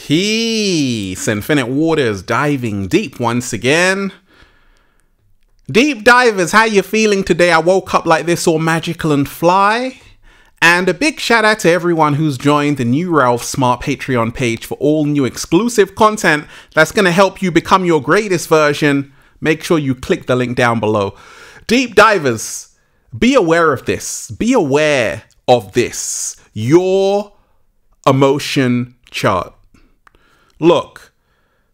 Peace, infinite waters, diving deep once again. Deep divers, how you feeling today? I woke up like this, all magical and fly. And a big shout out to everyone who's joined the New Ralph Smart Patreon page for all new exclusive content that's going to help you become your greatest version. Make sure you click the link down below. Deep divers, be aware of this. Be aware of this. Your emotion chart. Look,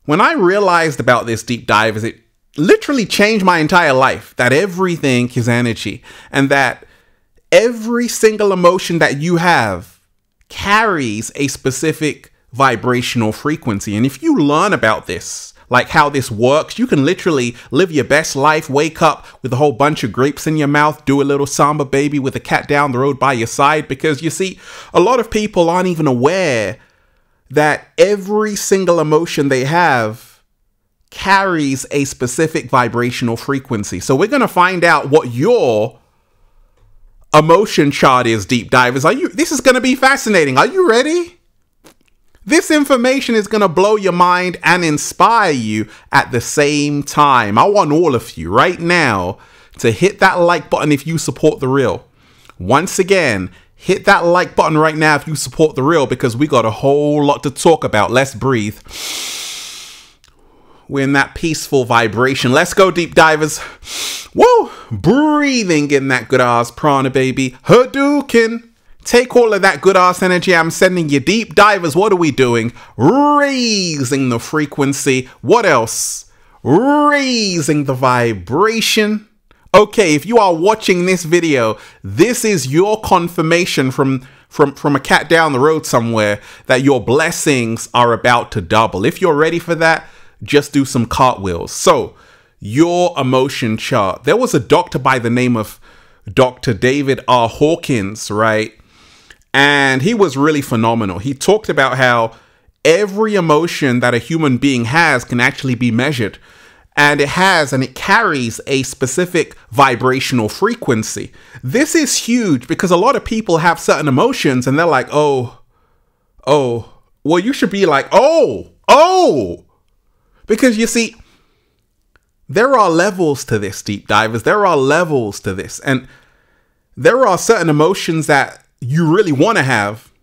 when I realized about this, deep divers, it literally changed my entire life, that everything is energy and that every single emotion that you have carries a specific vibrational frequency. And if you learn about this, like how this works, you can literally live your best life, wake up with a whole bunch of grapes in your mouth, do a little samba baby with a cat down the road by your side. Because you see, a lot of people aren't even aware that every single emotion they have carries a specific vibrational frequency. So we're going to find out what your emotion chart is, deep divers. This is going to be fascinating. Are you ready? This information is going to blow your mind and inspire you at the same time. I want all of you right now to hit that like button if you support the real. Once again, hit that like button right now if you support the real, because we got a whole lot to talk about. Let's breathe. We're in that peaceful vibration. Let's go, deep divers. Woo! Breathing in that good ass prana, baby. Hadouken. Take all of that good ass energy I'm sending you, deep divers. What are we doing? Raising the frequency. What else? Raising the vibration. Okay, if you are watching this video, this is your confirmation from a cat down the road somewhere that your blessings are about to double. If you're ready for that, just do some cartwheels. So, your emotion chart. There was a doctor by the name of Dr. David R. Hawkins, right? And he was really phenomenal. He talked about how every emotion that a human being has can actually be measured. And it carries a specific vibrational frequency. This is huge because a lot of people have certain emotions and they're like, oh. Well, you should be like, oh. Because you see, there are levels to this, deep divers. There are levels to this. And there are certain emotions that you really want to have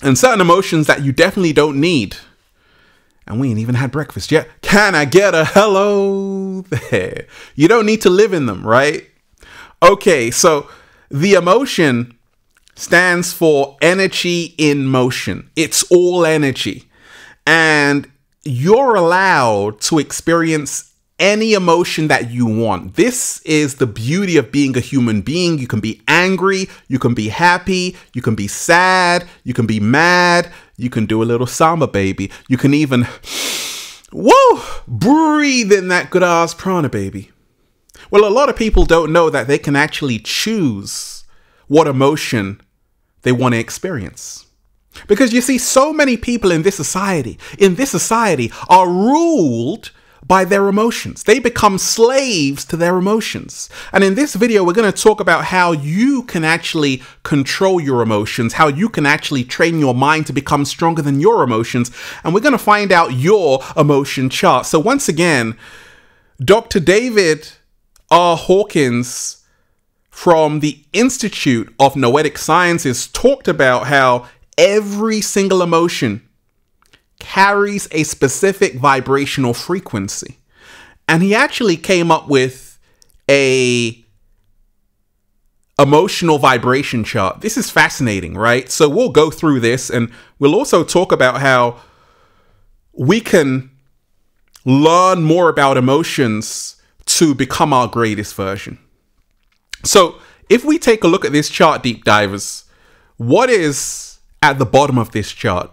and certain emotions that you definitely don't need. And we ain't even had breakfast yet. Can I get a hello there? You don't need to live in them, right? Okay, so the emotion stands for energy in motion. It's all energy. And you're allowed to experience any emotion that you want. This is the beauty of being a human being. You can be angry, you can be happy, you can be sad, you can be mad, you can do a little samba baby. You can even, breathe in that good ass prana, baby. Well, a lot of people don't know that they can actually choose what emotion they want to experience. Because you see, so many people in this society are ruled by their emotions. They become slaves to their emotions. And in this video, we're going to talk about how you can actually control your emotions, how you can actually train your mind to become stronger than your emotions. And we're going to find out your emotion chart. So once again, Dr. David R. Hawkins from the Institute of Noetic Sciences talked about how every single emotion carries a specific vibrational frequency. And he actually came up with a emotional vibration chart. This is fascinating, right? So we'll go through this and we'll also talk about how we can learn more about emotions to become our greatest version. So if we take a look at this chart, deep divers, what is at the bottom of this chart?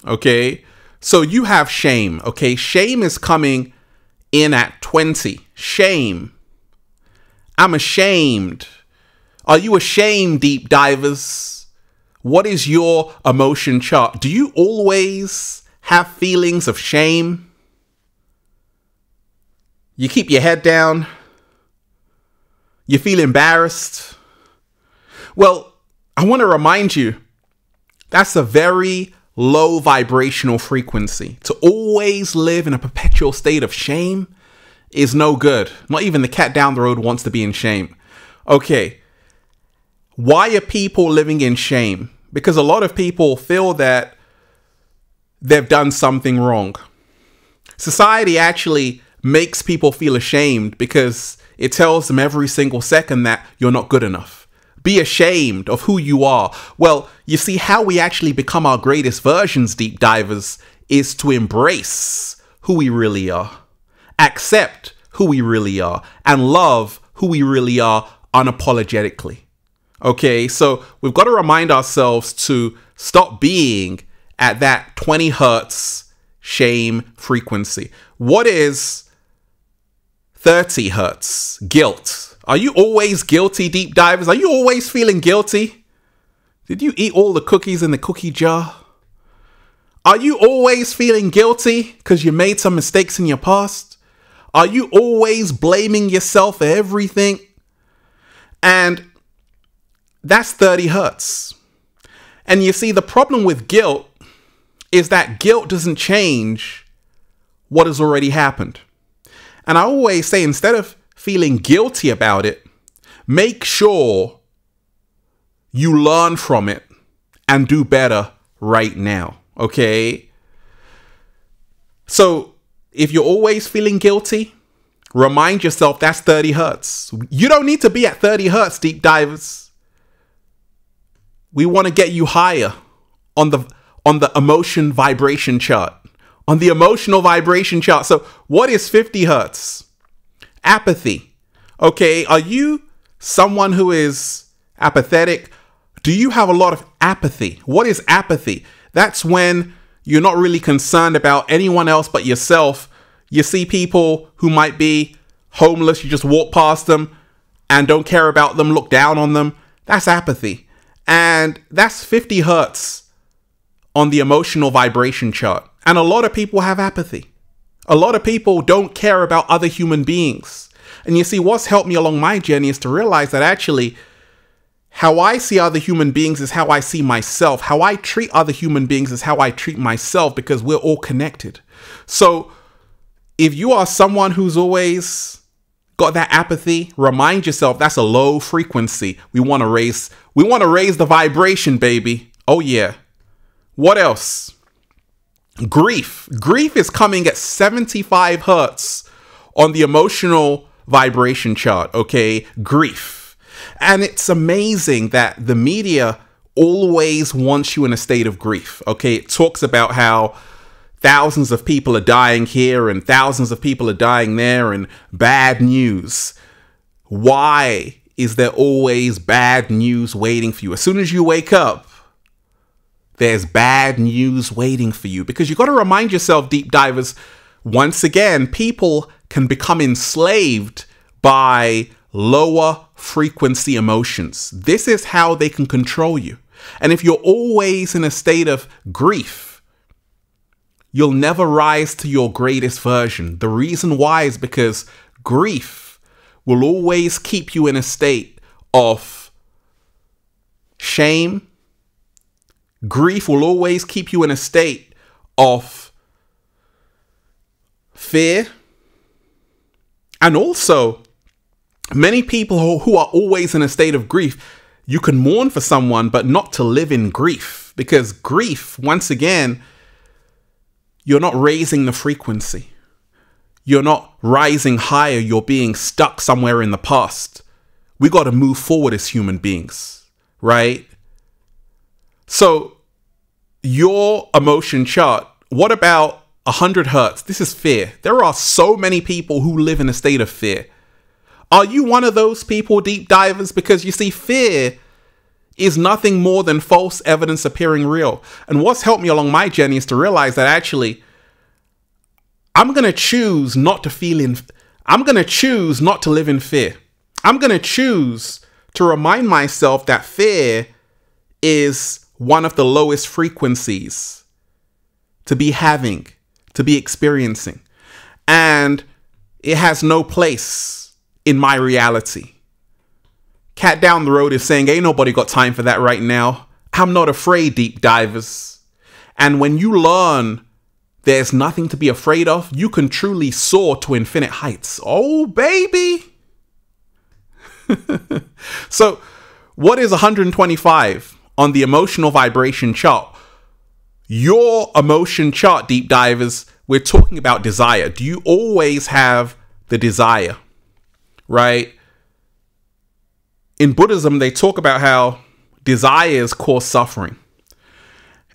Okay. So you have shame, okay? Shame is coming in at 20. Shame. I'm ashamed. Are you ashamed, deep divers? What is your emotion chart? Do you always have feelings of shame? You keep your head down? You feel embarrassed? Well, I want to remind you, that's a very low vibrational frequency. To always live in a perpetual state of shame is no good. Not even the cat down the road wants to be in shame. Okay. Why are people living in shame? Because a lot of people feel that they've done something wrong. Society actually makes people feel ashamed because it tells them every single second that you're not good enough. Be ashamed of who you are. Well, you see, how we actually become our greatest versions, deep divers, is to embrace who we really are, accept who we really are, and love who we really are unapologetically. Okay, so we've got to remind ourselves to stop being at that 20 hertz shame frequency. What is 30 hertz? Guilt. Are you always guilty, deep divers? Are you always feeling guilty? Did you eat all the cookies in the cookie jar? Are you always feeling guilty because you made some mistakes in your past? Are you always blaming yourself for everything? And that's 30 hertz. And you see, the problem with guilt is that guilt doesn't change what has already happened. And I always say, instead of feeling guilty about it, make sure you learn from it and do better right now. Okay? So if you're always feeling guilty, remind yourself that's 30 hertz. You don't need to be at 30 hertz, deep divers. We want to get you higher on the emotion vibration chart, on the emotional vibration chart. So what is 50 hertz? Apathy. Okay, are you someone who is apathetic? Do you have a lot of apathy? What is apathy? That's when you're not really concerned about anyone else but yourself. You see people who might be homeless, you just walk past them and don't care about them, look down on them. That's apathy. And that's 50 hertz on the emotional vibration chart. And a lot of people have apathy. A lot of people don't care about other human beings. And you see, what's helped me along my journey is to realize that actually how I see other human beings is how I see myself. How I treat other human beings is how I treat myself, because we're all connected. So if you are someone who's always got that apathy, remind yourself that's a low frequency. We want to raise the vibration, baby. Oh yeah. What else? Grief. Grief is coming at 75 hertz on the emotional vibration chart. Okay, grief. And it's amazing that the media always wants you in a state of grief. Okay, it talks about how thousands of people are dying here and thousands of people are dying there and bad news. Why is there always bad news waiting for you? As soon as you wake up, there's bad news waiting for you, because you got to remind yourself, deep divers, once again, people can become enslaved by lower frequency emotions. This is how they can control you. And if you're always in a state of grief, you'll never rise to your greatest version. The reason why is because grief will always keep you in a state of shame. Grief will always keep you in a state of fear. And also, many people who are always in a state of grief, you can mourn for someone, but not to live in grief. Because grief, once again, you're not raising the frequency. You're not rising higher. You're being stuck somewhere in the past. We got to move forward as human beings, right? So your emotion chart, what about 100 hertz? This is fear. There are so many people who live in a state of fear. Are you one of those people, deep divers? Because you see, fear is nothing more than false evidence appearing real. And what's helped me along my journey is to realize that actually I'm going to choose not to I'm going to choose not to live in fear. I'm going to choose to remind myself that fear is one of the lowest frequencies to be having, to be experiencing. And it has no place in my reality. Cat down the road is saying, ain't nobody got time for that right now. I'm not afraid, deep divers. And when you learn there's nothing to be afraid of, you can truly soar to infinite heights. Oh, baby. So what is 125 on the emotional vibration chart? Your emotion chart, deep divers, we're talking about desire. Do you always have the desire, right? In Buddhism, they talk about how desires cause suffering.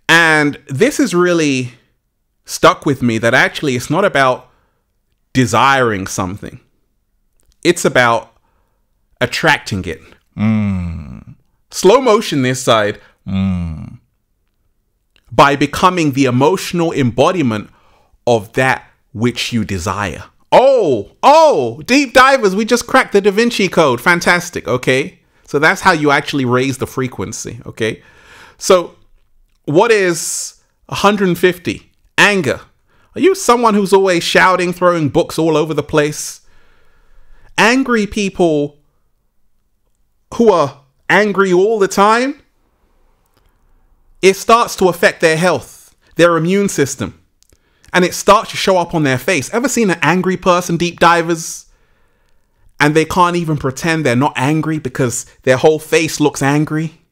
And this is really stuck with me, that actually it's not about desiring something. It's about attracting it. Slow motion this side. By becoming the emotional embodiment of that which you desire. Oh, deep divers, we just cracked the Da Vinci Code. Fantastic, okay? So that's how you actually raise the frequency, okay? So what is 150? Anger. Are you someone who's always shouting, throwing books all over the place? Angry people who are angry all the time, it starts to affect their health, their immune system, and it starts to show up on their face. Ever seen an angry person, deep divers, and they can't even pretend they're not angry because their whole face looks angry?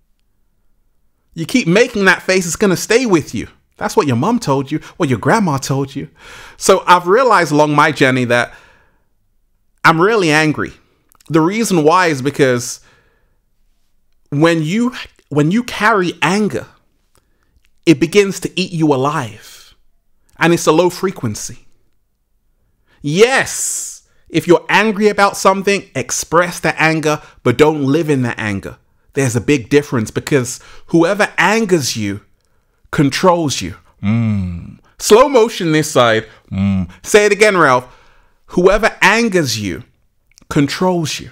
You keep making that face, it's going to stay with you. That's what your mom told you, what your grandma told you. So I've realized along my journey that I'm really angry. The reason why is because when you carry anger, it begins to eat you alive. And it's a low frequency. Yes, if you're angry about something, express that anger, but don't live in that anger. There's a big difference, because whoever angers you controls you. Slow motion this side. Say it again, Ralph. Whoever angers you controls you,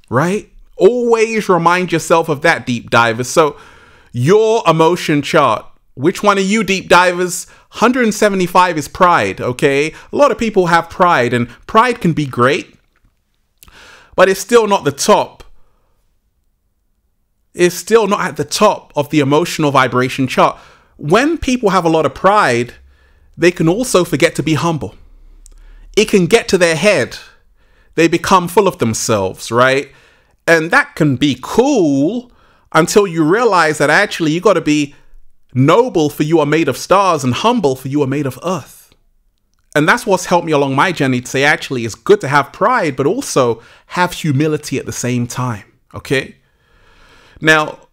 right? Always remind yourself of that, deep divers. So your emotion chart, which one are you, deep divers? 175 is pride, okay? A lot of people have pride, and pride can be great, but it's still not the top. It's still not at the top of the emotional vibration chart. When people have a lot of pride, they can also forget to be humble. It can get to their head. They become full of themselves, right? And that can be cool until you realize that actually you got to be noble, for you are made of stars, and humble, for you are made of earth. And that's what's helped me along my journey to say, actually, it's good to have pride, but also have humility at the same time. Okay. Now,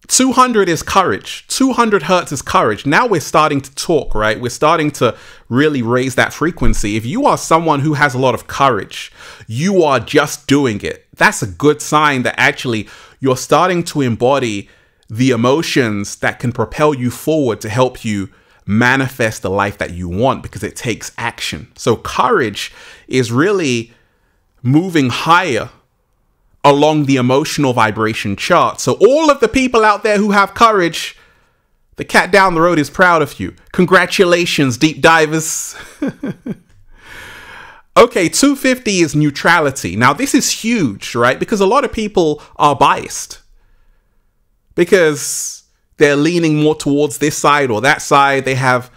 200 is courage. 200 hertz is courage. Now we're starting to talk, right? We're starting to really raise that frequency. If you are someone who has a lot of courage, you are just doing it. That's a good sign that actually you're starting to embody the emotions that can propel you forward to help you manifest the life that you want, because it takes action. So courage is really moving higher along the emotional vibration chart. So all of the people out there who have courage, the cat down the road is proud of you. Congratulations, deep divers. Okay, 250 is neutrality. Now this is huge, right? Because a lot of people are biased, because they're leaning more towards this side or that side. They have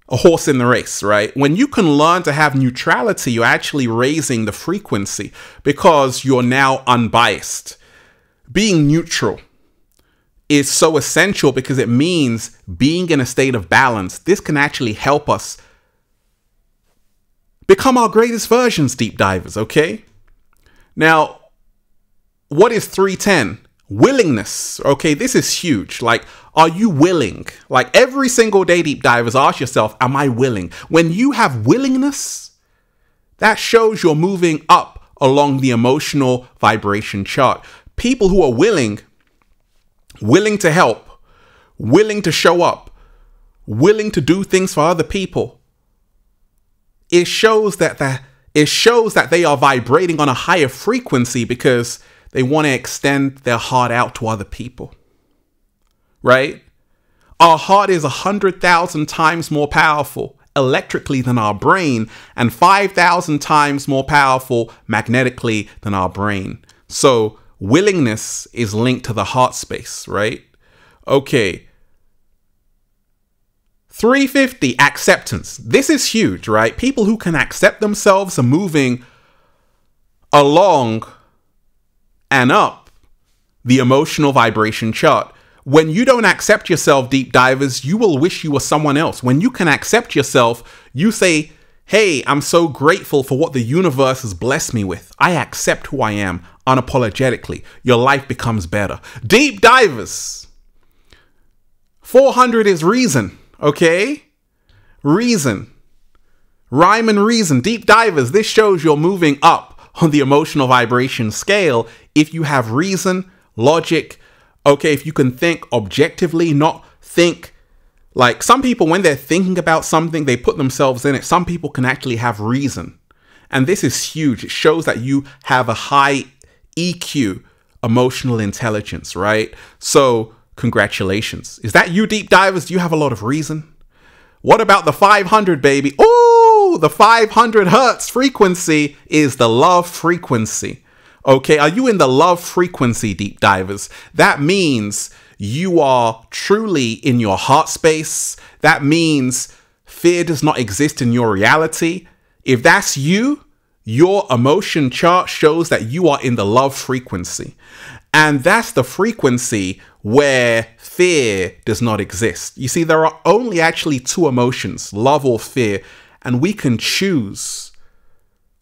a horse in the race, right? When you can learn to have neutrality, you're actually raising the frequency, because you're now unbiased. Being neutral is so essential, because it means being in a state of balance. This can actually help us become our greatest versions, deep divers, okay? Now, what is 310? Willingness. Okay, this is huge. Like, are you willing? Like, every single day, deep divers, ask yourself, am I willing? When you have willingness, that shows you're moving up along the emotional vibration chart. People who are willing to help, willing to show up, willing to do things for other people, it shows that they are vibrating on a higher frequency, because they want to extend their heart out to other people, right? Our heart is 100,000 times more powerful electrically than our brain, and 5,000 times more powerful magnetically than our brain. So willingness is linked to the heart space, right? Okay. 350, acceptance. This is huge, right? People who can accept themselves are moving along and up the emotional vibration chart. When you don't accept yourself, deep divers, you will wish you were someone else. When you can accept yourself, you say, hey, I'm so grateful for what the universe has blessed me with. I accept who I am unapologetically. Your life becomes better. Deep divers. 400 is reason, okay? Reason. Rhyme and reason. Deep divers, this shows you're moving up on the emotional vibration scale if you have reason, logic, okay, if you can think objectively, not think like some people, when they're thinking about something, they put themselves in it. Some people can actually have reason. And this is huge. It shows that you have a high EQ, emotional intelligence, right? So congratulations. Is that you, deep divers? Do you have a lot of reason? What about the 500, baby? Oh, the 500 hertz frequency is the love frequency. Okay, are you in the love frequency, deep divers? That means you are truly in your heart space. That means fear does not exist in your reality. If that's you, your emotion chart shows that you are in the love frequency. And that's the frequency where fear does not exist. You see, there are only actually two emotions, love or fear, and we can choose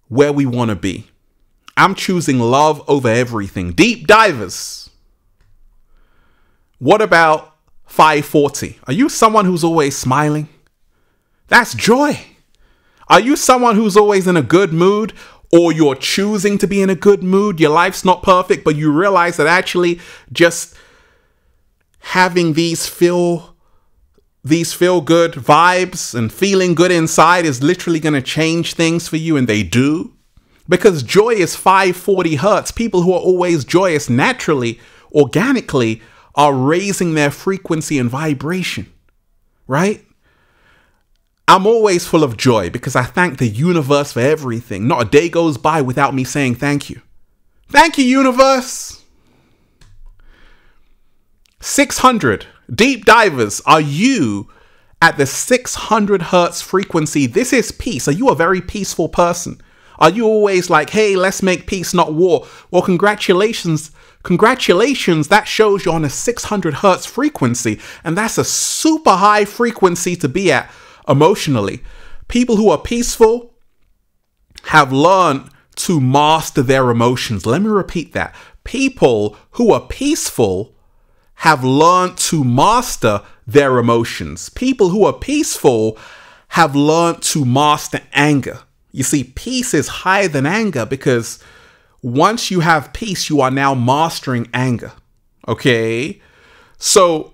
where we want to be. I'm choosing love over everything. Deep divers. What about 540? Are you someone who's always smiling? That's joy. Are you someone who's always in a good mood? Or you're choosing to be in a good mood? Your life's not perfect, but you realize that actually just having these feel good vibes and feeling good inside is literally going to change things for you, and they do. Because joy is 540 hertz. People who are always joyous naturally, organically, are raising their frequency and vibration, right? I'm always full of joy because I thank the universe for everything. Not a day goes by without me saying thank you. Thank you, universe. 600. Deep divers, are you at the 600 hertz frequency? This is peace. Are you a very peaceful person? Are you always like, hey, let's make peace, not war? Well, congratulations. Congratulations. That shows you're on a 600 hertz frequency. And that's a super high frequency to be at emotionally. People who are peaceful have learned to master their emotions. Let me repeat that. People who are peaceful have learned to master their emotions. People who are peaceful have learned to master anger. You see, peace is higher than anger because once you have peace, you are now mastering anger. Okay? So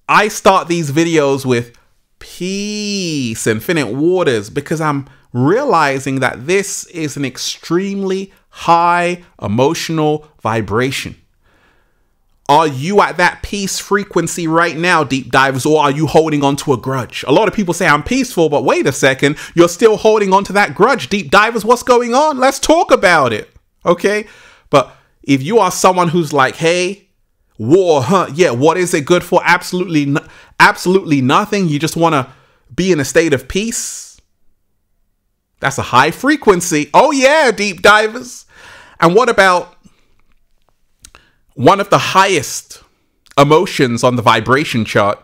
I start these videos with peace, infinite waters, because I'm realizing that this is an extremely high emotional vibration. Are you at that peace frequency right now, deep divers, or are you holding on to a grudge? A lot of people say I'm peaceful, but wait a second, you're still holding on to that grudge. Deep divers, what's going on? Let's talk about it. Okay? But if you are someone who's like, hey, war, yeah, what is it good for? Absolutely nothing. You just want to be in a state of peace. That's a high frequency. Oh yeah, deep divers. And what about one of the highest emotions on the vibration chart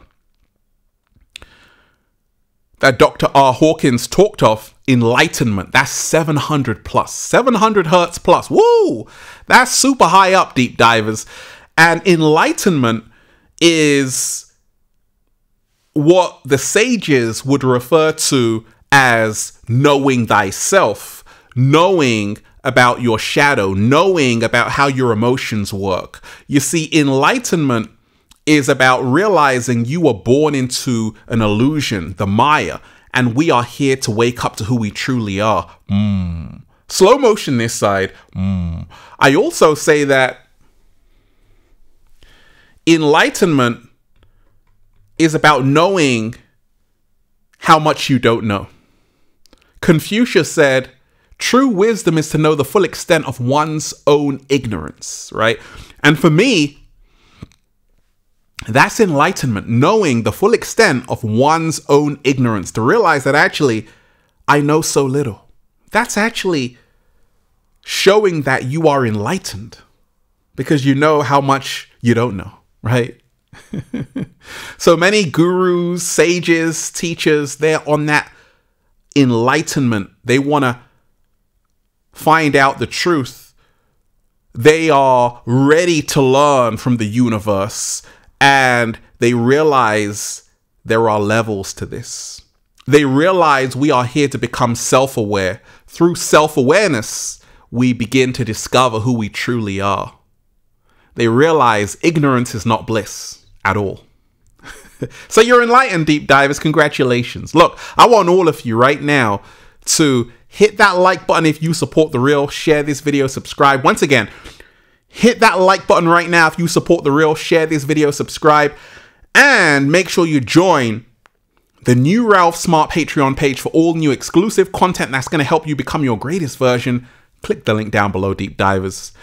that Dr. R. Hawkins talked of? Enlightenment. That's 700 plus. 700 hertz plus. Woo! That's super high up, deep divers. And enlightenment is what the sages would refer to as knowing thyself, knowing about your shadow, knowing about how your emotions work. You see, enlightenment is about realizing you were born into an illusion, the Maya, and we are here to wake up to who we truly are. Slow motion this side. I also say that enlightenment is about knowing how much you don't know. Confucius said, true wisdom is to know the full extent of one's own ignorance, right? And for me, That's enlightenment, knowing the full extent of one's own ignorance, to realize that actually I know so little. That's actually showing that you are enlightened because you know how much you don't know, right? So many gurus, sages, teachers, they're on that enlightenment. They want to find out the truth. They are ready to learn from the universe, and they realize there are levels to this. They realize we are here to become self-aware. Through self-awareness, we begin to discover who we truly are. They realize ignorance is not bliss at all. So you're enlightened, deep divers. Congratulations. Look, I want all of you right now to hit that like button if you support the real. Share this video, subscribe. Once again, hit that like button right now if you support the real. Share this video, subscribe, and make sure you join the new Ralph Smart Patreon page for all new exclusive content that's going to help you become your greatest version. Click the link down below, deep divers.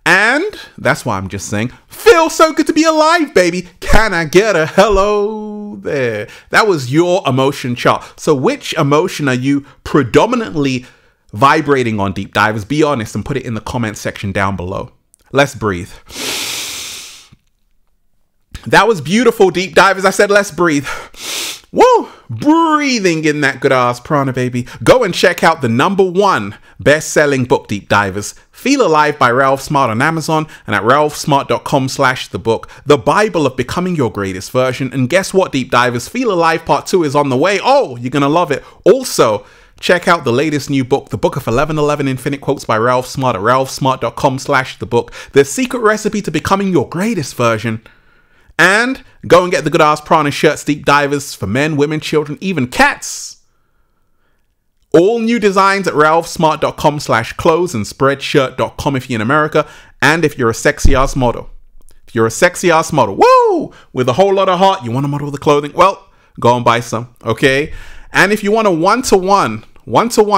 And that's why I'm just saying, feels so good to be alive, baby. Can I get a hello there? That was your emotion chart. So which emotion are you predominantly vibrating on, deep divers? Be honest and put it in the comment section down below. Let's breathe. That was beautiful, deep divers. I said, let's breathe. Woo! Breathing in that good ass prana, baby. Go and check out the #1 best-selling book, deep divers, Feel Alive by Ralph Smart on Amazon and at ralphsmart.com/thebook, the Bible of becoming your greatest version. And guess what, deep divers? Feel Alive Part 2 is on the way. Oh, you're gonna love it. Also, check out the latest new book, The Book of 1111 Infinite Quotes by Ralph Smart at ralphsmart.com/thebook, the secret recipe to becoming your greatest version. And go and get the good ass prana shirts, deep divers, for men, women, children, even cats. All new designs at ralphsmart.com/clothes and spreadshirt.com if you're in America. And if you're a sexy ass model, woo, with a whole lot of heart, you want to model the clothing, well, go and buy some, okay? And if you want a one-to-one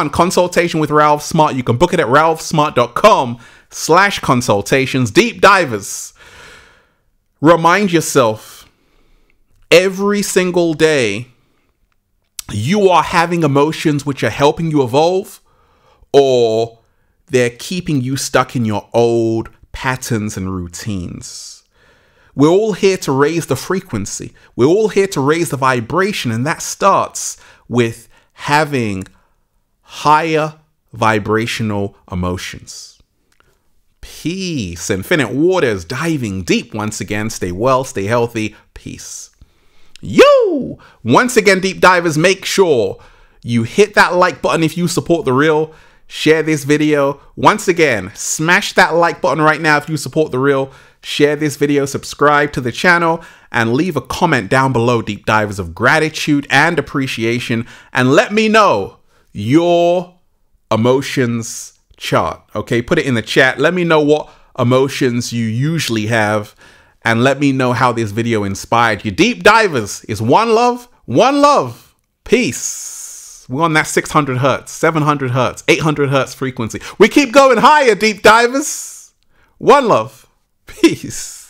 consultation with Ralph Smart, you can book it at ralphsmart.com/consultations. Deep divers, remind yourself every single day you are having emotions which are helping you evolve, or they're keeping you stuck in your old patterns and routines. We're all here to raise the frequency. We're all here to raise the vibration, and that starts with having higher vibrational emotions. Peace. Infinite waters, diving deep once again. Stay well, stay healthy. Peace. Yo! Once again, deep divers, make sure you hit that like button if you support the real. Share this video. Once again, smash that like button right now if you support the real. Share this video, subscribe to the channel, and leave a comment down below, deep divers, of gratitude and appreciation. And let me know your emotions chart, okay? Put it in the chat. Let me know what emotions you usually have, and let me know how this video inspired you. Deep divers, is one love, peace. We're on that 600 hertz, 700 hertz, 800 hertz frequency. We keep going higher, deep divers. One love, peace.